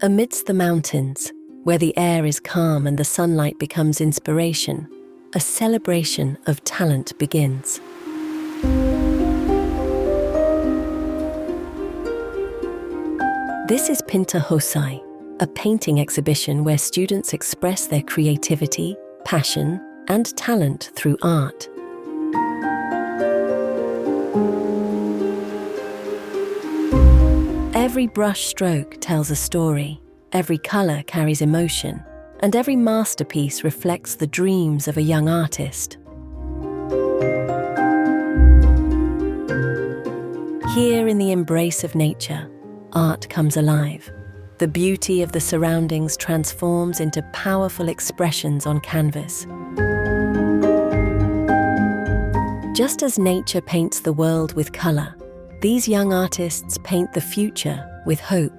Amidst the mountains, where the air is calm and the sunlight becomes inspiration, a celebration of talent begins. This is Pinta Husay, a painting exhibition where students express their creativity, passion, and talent through art. Every brush stroke tells a story, every color carries emotion, and every masterpiece reflects the dreams of a young artist. Here in the embrace of nature, art comes alive. The beauty of the surroundings transforms into powerful expressions on canvas. Just as nature paints the world with color, these young artists paint the future with hope.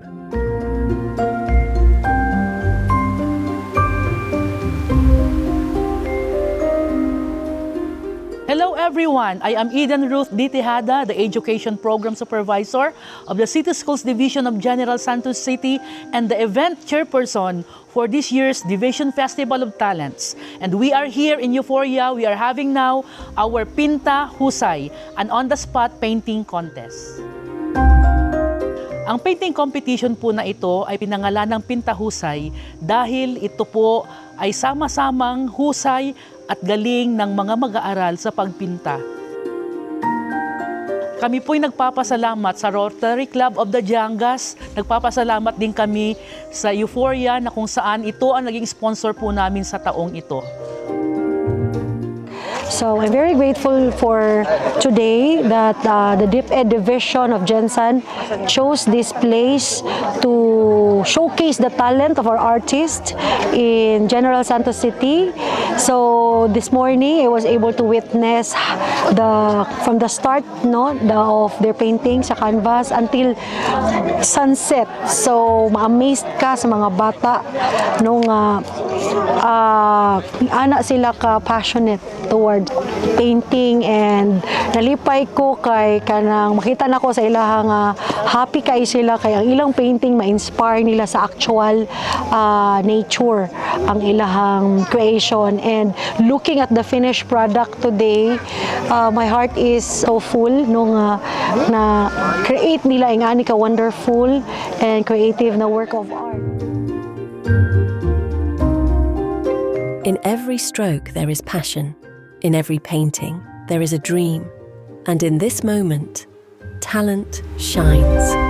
Hello everyone, I am Eden Ruth D. Tejada, the Education Program Supervisor of the City Schools Division of General Santos City and the event chairperson for this year's Division Festival of Talents. And we are here in Euphoria. We are having now our Pinta Husay, an on-the-spot painting contest. Ang painting competition po na ito ay pinangalan ng Pinta Husay dahil ito po ay sama-samang husay at galing ng mga mag-aaral sa pagpinta. Kami po'y nagpapasalamat sa Rotary Club of the Jangas. Nagpapasalamat din kami sa Euphoria na kung saan ito ang naging sponsor po namin sa taong ito. So I'm very grateful for today that the DepEd Division of Gensan chose this place to showcase the talent of our artists in General Santos City. So this morning I was able to witness from the start of their painting sa canvas until sunset. So ma-amazed ka sa mga bata nung ana sila ka passionate toward painting, and nalipay ko kay kanang makita nako sa ilahang happy kay sila kay ang ilang painting ma-inspire nila sa actual nature ang ilahang creation. And looking at the finished product today, my heart is so full nung na create nila ang ani ka wonderful and creative na work of art. In every stroke there is passion. In every painting there is a dream. And in this moment, talent shines.